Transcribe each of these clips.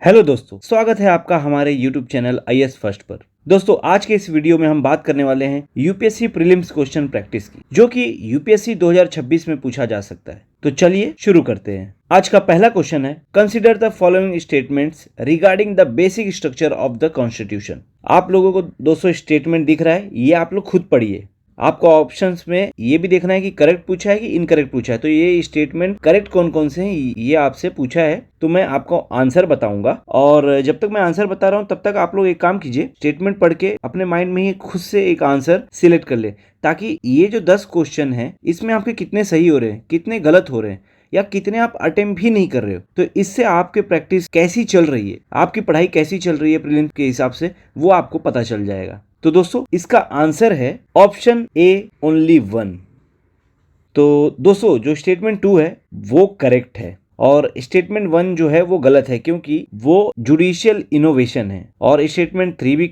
Hello दोस्तों, स्वागत है आपका हमारे YouTube चैनल IAS फर्स्ट पर। दोस्तों, आज के इस वीडियो में हम बात करने वाले हैं यूपीएससी प्रीलिम्स क्वेश्चन प्रैक्टिस की, जो कि यूपीएससी 2026 में पूछा जा सकता है। तो चलिए शुरू करते हैं। आज का पहला क्वेश्चन है, consider the following statements regarding the basic structure of the constitution. आप लोगों को 200 स्टेटमेंट दिख रहा है, ये आप लोग खुद पढ़िए। आपको ऑप्शंस में ये भी देखना है कि करेक्ट पूछा है कि इनकरेक्ट पूछा है। तो ये स्टेटमेंट करेक्ट कौन कौन से हैं ये आपसे पूछा है, तो मैं आपको आंसर बताऊंगा। और जब तक मैं आंसर बता रहा हूं तब तक आप लोग एक काम कीजिए, स्टेटमेंट पढ़ के अपने माइंड में ही खुद से एक आंसर सिलेक्ट कर ले, ताकि ये जो 10 क्वेश्चन है इसमें आपके कितने सही हो रहे हैं, कितने गलत हो रहे हैं, या कितने आप अटेम्प्ट भी नहीं कर रहे हो। तो इससे आपके प्रैक्टिस कैसी चल रही है, आपकी पढ़ाई कैसी चल रही है प्रीलिम्स के हिसाब से, वो आपको पता चल जाएगा। तो दोस्तों, इसका आंसर है ऑप्शन ए, ओनली वन। तो दोस्तों, जो स्टेटमेंट 2 है वो करेक्ट है और स्टेटमेंट 1 जो है वो गलत है, क्योंकि वो जुडिशियल इनोवेशन है। और स्टेटमेंट 3 भी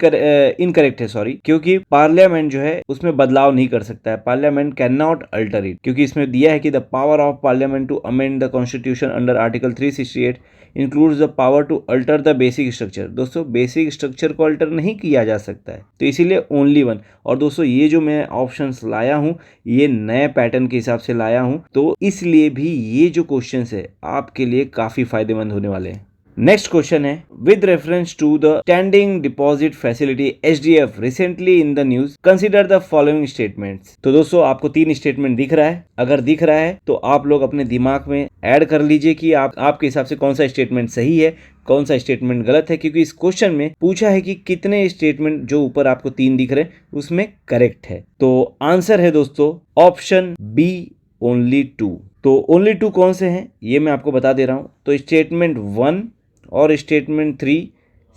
इनकरेक्ट है, सॉरी, क्योंकि पार्लियामेंट जो है उसमें बदलाव नहीं कर सकता है। Parliament can not alter it, क्योंकि इसमें दिया है कि the power of parliament to amend the constitution under article 368 includes the power to alter the basic structure. दोस्तों, बेसिक स्ट्रक्चर को अल्टर नहीं किया जा सकता है, तो इसीलिए ओनली वन। और दोस्तों, ये जो मैं ऑप्शंस लाया हूँ ये नए पैटर्न के हिसाब से लाया हूँ, तो इसलिए भी ये जो क्वेश्चंस है आपके लिए काफी फायदेमंद होने वाले हैं। नेक्स्ट क्वेश्चन है, with reference to the standing deposit facility SDF recently in the news, consider the following statements. तो दोस्तों, आपको 3 स्टेटमेंट दिख रहा है। अगर दिख रहा है तो आप लोग अपने दिमाग में ऐड कर लीजिए कि आपके हिसाब से कौन सा स्टेटमेंट सही है, कौन सा स्टेटमेंट गलत है, क्योंकि इस क्वेश्चन में पूछा है कि कितने स्टेटमेंट जो ऊपर आपको 3 दिख रहे हैं उसमें करेक्ट है। तो आंसर है दोस्तों ऑप्शन बी, ओनली 2। तो ओनली 2 कौन से हैं ये मैं आपको बता दे रहा हूं। तो स्टेटमेंट 1 और स्टेटमेंट 3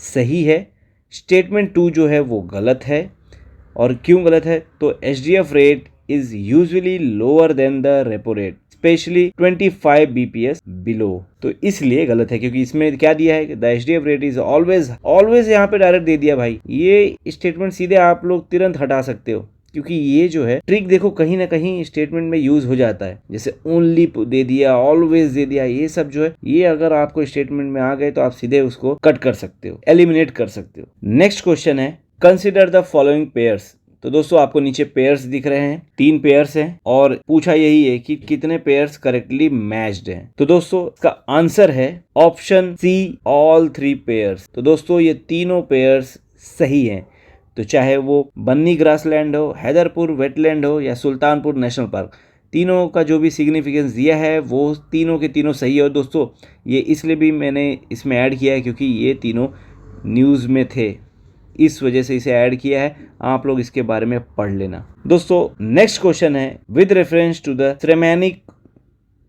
सही है, स्टेटमेंट 2 जो है वो गलत है। और क्यों गलत है? तो SDF rate is usually lower than the repo rate, specially 25 BPS below. तो इसलिए गलत है, क्योंकि इसमें क्या दिया है, the SDF rate is always यहाँ पे डायरेक्ट दे दिया भाई। ये स्टेटमेंट सीधे आप लोग तुरंत हटा सकते हो, क्योंकि ये जो है ट्रिक देखो कहीं ना कहीं स्टेटमेंट में यूज हो जाता है। जैसे ओनली दे दिया, ऑलवेज दे दिया, ये सब जो है ये अगर आपको स्टेटमेंट में आ गए तो आप सीधे उसको कट कर सकते हो, एलिमिनेट कर सकते हो। नेक्स्ट क्वेश्चन है, कंसिडर द फॉलोइंग पेयर्स। तो दोस्तों, आपको नीचे पेयर्स दिख रहे हैं, 3 पेयर्स हैं और पूछा यही है कि कितने पेयर्स करेक्टली मैच्ड हैं। तो दोस्तों, इसका आंसर है ऑप्शन सी, ऑल 3 पेयर्स। तो दोस्तों, ये तीनों पेयर्स सही हैं। तो चाहे वो बन्नी ग्रासलैंड हो, हैदरपुर वेटलैंड हो या सुल्तानपुर नेशनल पार्क, तीनों का जो भी सिग्निफिकेंस दिया है वो तीनों के तीनों सही है। और दोस्तों, ये इसलिए भी मैंने इसमें ऐड किया है क्योंकि ये तीनों न्यूज़ में थे, इस वजह से इसे ऐड किया है। आप लोग इसके बारे में पढ़ लेना। दोस्तों, नेक्स्ट क्वेश्चन है, with reference to the ceremonial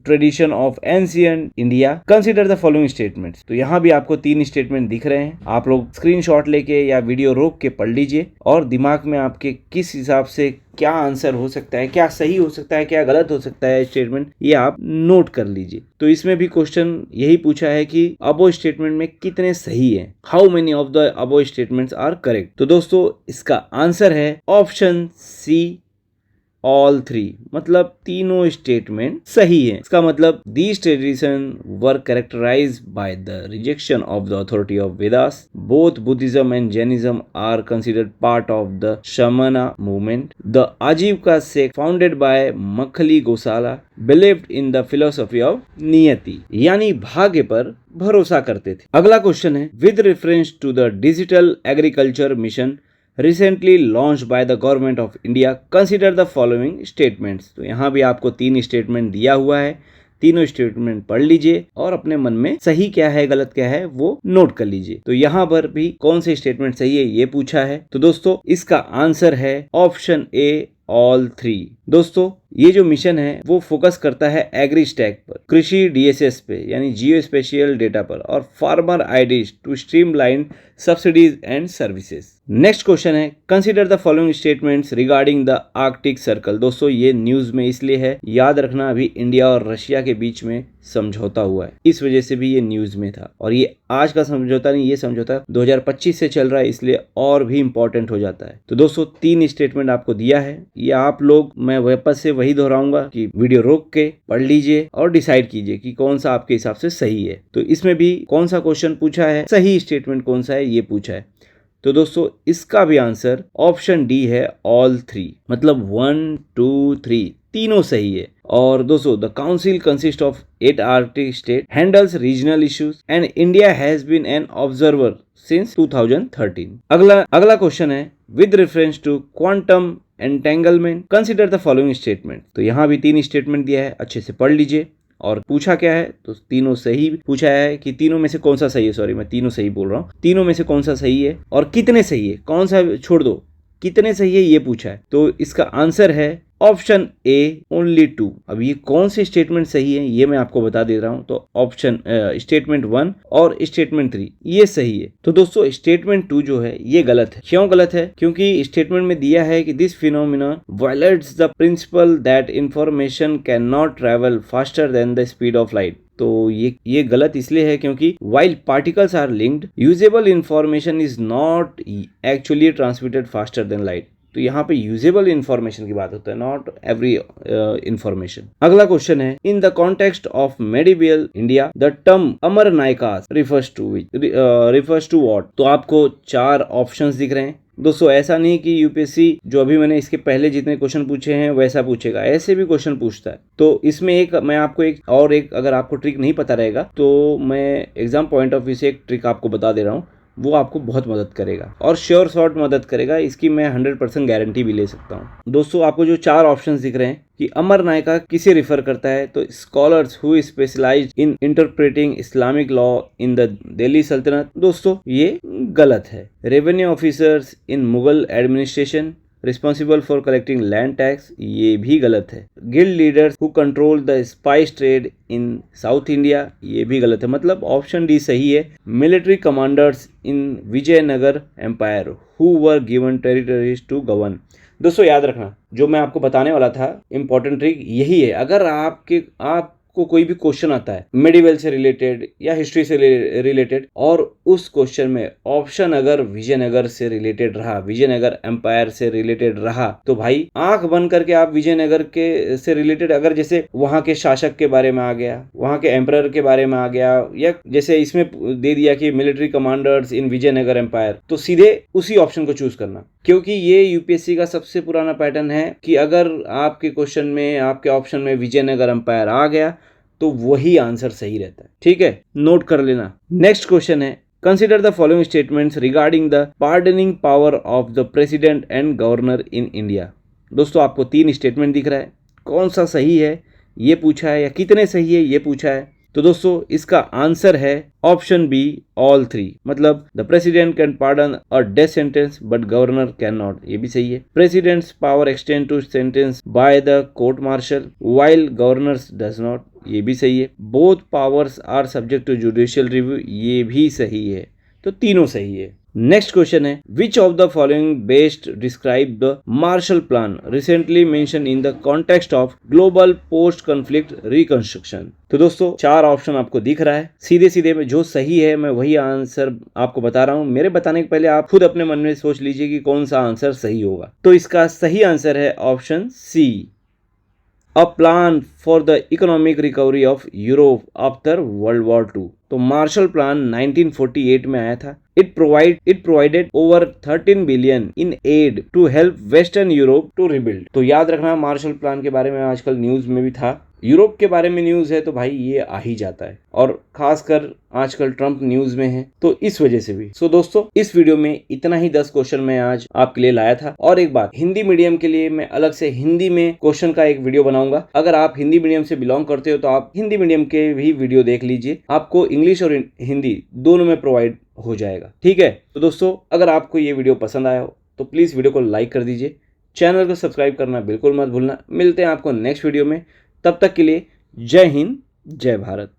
tradition of ancient India, consider the following statements. तो यहाँ भी आपको 3 स्टेटमेंट दिख रहे हैं। आप लोग स्क्रीनशॉट लेके या वीडियो रोक के पढ़ लीजिए और दिमाग में आपके किस हिसाब से क्या आंसर हो सकता है, क्या सही हो सकता है, क्या गलत हो सकता है स्टेटमेंट, ये आप नोट कर लीजिए। तो इसमें भी क्वेश्चन यही पूछा है कि अबो स्टेटमेंट में कितने सही है, how many of the above statements are correct. तो दोस्तों, इसका आंसर है ऑप्शन सी, ऑल 3, मतलब तीनों स्टेटमेंट सही है। इसका मतलब these tradition were characterized by the rejection of the authority of Vedas. Both Buddhism and Jainism are considered part of the Shramana movement. The Ajivika sect founded by Makkhali Gosala believed in the philosophy of niyati, यानी भाग्य पर भरोसा करते थे। अगला क्वेश्चन है, with reference to the digital agriculture mission recently launched by the government of India, consider the following statements। तो यहाँ भी आपको 3 स्टेटमेंट दिया हुआ है, तीनों स्टेटमेंट पढ़ लीजिए और अपने मन में सही क्या है गलत क्या है वो नोट कर लीजिए। तो यहाँ पर भी कौन से स्टेटमेंट सही है ये पूछा है। तो दोस्तों, इसका आंसर है ऑप्शन ए, ऑल 3। दोस्तों, ये जो मिशन है वो फोकस करता है एग्री स्टैक पर, कृषि DSS पे यानी जियो स्पेशियल डेटा पर, और farmer IDs to streamline subsidies and services. Next question है, consider the following statements regarding the Arctic circle. दोस्तों, ये न्यूज में इसलिए है, याद रखना अभी इंडिया और रशिया के बीच में समझौता हुआ है, इस वजह से भी ये न्यूज में था। और ये आज का समझौता नहीं, ये समझौता 2025 से चल रहा है, इसलिए और भी इंपॉर्टेंट हो जाता है। तो दोस्तों, 3 स्टेटमेंट आपको दिया है, ये आप लोग, मैं वापस से वही दोहराऊंगा कि वीडियो रोक के पढ़ लीजिए और डिसाइड कीजिए कि कौन सा आपके हिसाब से सही है। तो इसमें भी कौन सा क्वेश्चन पूछा है, सही स्टेटमेंट कौन सा है ये पूछा है। तो दोस्तों इसका भी आंसर ऑप्शन डी है, ऑल 3, मतलब 1, 2, 3 तीनों सही है। और दोस्तों the council consist of 8 arctic state, handles regional issues and India has been an observer since 2013। अगला क्वेश्चन है, with reference to quantum entanglement consider the following statement. तो यहाँ भी 3 स्टेटमेंट दिया है, अच्छे से पढ़ लीजिए। और पूछा क्या है, तो तीनों सही पूछा है कि तीनों में से कौन सा सही है, सॉरी मैं तीनों सही बोल रहा हूँ, तीनों में से कौन सा सही है और कितने सही है, कौन सा छोड़ दो, कितने सही है ये पूछा है। तो इसका आंसर है ऑप्शन ए, ओनली 2। अब ये कौन से स्टेटमेंट सही है ये मैं आपको बता दे रहा हूं। तो ऑप्शन स्टेटमेंट 1 और स्टेटमेंट 3 ये सही है। तो दोस्तों स्टेटमेंट 2 जो है ये गलत है। क्यों गलत है? क्योंकि स्टेटमेंट में दिया है कि this phenomena violets the principal that information can not travel faster than the speed of light. तो ये गलत इसलिए है क्योंकि while particles are linked, usable information is not actually transmitted faster than light। तो यहाँ पे यूजेबल इंफॉर्मेशन की बात होता है, नॉट एवरी इंफॉर्मेशन। अगला क्वेश्चन है, in the context of medieval India the term Amara Nayakas refers to what. तो आपको 4 ऑप्शंस दिख रहे हैं। दोस्तों ऐसा नहीं कि यूपीएससी जो अभी मैंने इसके पहले जितने क्वेश्चन पूछे हैं वैसा पूछेगा, ऐसे भी क्वेश्चन पूछता है। तो इसमें मैं आपको एक अगर आपको ट्रिक नहीं पता रहेगा तो मैं एग्जाम पॉइंट ऑफ व्यू से एक ट्रिक आपको बता दे रहा हूँ, वो आपको बहुत मदद करेगा और श्योर शॉर्ट मदद करेगा, इसकी मैं 100% गारंटी भी ले सकता हूँ। दोस्तों आपको जो 4 ऑप्शंस दिख रहे हैं कि अमर नायका किसे रिफर करता है, तो scholars who specialized in interpreting Islamic law in the Delhi sultanate. दोस्तों ये गलत है। Revenue officers in Mughal administration responsible for collecting land tax, ये भी गलत है। Guild leaders who control the spice trade in south India, ये भी गलत है, मतलब ऑप्शन डी सही है। Military commanders in Vijayanagar empire who were given territories to govern. दोस्तों याद रखना जो मैं आपको बताने वाला था इंपॉर्टेंट ट्रिक यही है। अगर आपको कोई भी क्वेश्चन आता है मेडिवल से रिलेटेड या हिस्ट्री से रिलेटेड और उस क्वेश्चन में ऑप्शन अगर विजयनगर से रिलेटेड रहा, विजयनगर एम्पायर से रिलेटेड रहा, तो भाई आंख बंद करके आप विजयनगर के से रिलेटेड, अगर जैसे वहां के शासक के बारे में आ गया, वहां के एम्परर के बारे में आ गया, या जैसे इसमें दे दिया कि military commanders in Vijayanagar empire, तो सीधे उसी ऑप्शन को चूज करना। क्योंकि ये यूपीएससी का सबसे पुराना पैटर्न है कि अगर आपके क्वेश्चन में आपके ऑप्शन में विजयनगर एम्पायर आ गया तो वही आंसर सही रहता है। ठीक है, नोट कर लेना। नेक्स्ट क्वेश्चन है, consider the following statements regarding the pardoning power of the president and governor in India. दोस्तों आपको 3 स्टेटमेंट दिख रहा है, कौन सा सही है ये पूछा है या कितने सही है ये पूछा है। तो दोस्तों इसका आंसर है ऑप्शन बी, ऑल 3, मतलब the president can pardon a death sentence but governor can not, ये भी सही है। President's power extend to sentence by the court martial while governors does not, ये भी सही है। Both powers are subject to judicial review, ये भी सही है। तो तीनों सही है। नेक्स्ट क्वेश्चन है, which of the following best describe the Marshall plan recently mention in the context of global post conflict reconstruction. तो दोस्तों 4 ऑप्शन आपको दिख रहा है, सीधे सीधे में जो सही है मैं वही आंसर आपको बता रहा हूं। मेरे बताने के पहले आप खुद अपने मन में सोच लीजिए कि कौन सा आंसर सही होगा। तो इसका सही आंसर है option C, a plan for the economic recovery of Europe after world war 2। तो मार्शल प्लान 1948 में आया था। It provided over 13 billion in aid to help Western Europe to rebuild। तो याद रखना मार्शल प्लान के बारे में आजकल न्यूज में भी था, यूरोप के बारे में न्यूज है तो भाई ये आ ही जाता है, और खासकर आजकल ट्रम्प न्यूज में है तो इस वजह से भी। सो दोस्तों इस वीडियो में इतना ही 10 क्वेश्चन मैं आज आपके लिए लाया था। और एक बात, हिंदी मीडियम के लिए मैं अलग से हिंदी में क्वेश्चन का एक वीडियो बनाऊंगा। अगर आप हिंदी मीडियम से बिलोंग करते हो तो आप हिंदी मीडियम के भी वीडियो देख लीजिए, आपको इंग्लिश और हिंदी दोनों में प्रोवाइड हो जाएगा। ठीक है, तो दोस्तों अगर आपको ये वीडियो पसंद आया हो तो प्लीज वीडियो को लाइक कर दीजिए, चैनल को सब्सक्राइब करना बिल्कुल मत भूलना। मिलते हैं आपको नेक्स्ट वीडियो में, तब तक के लिए जय हिंद, जय भारत।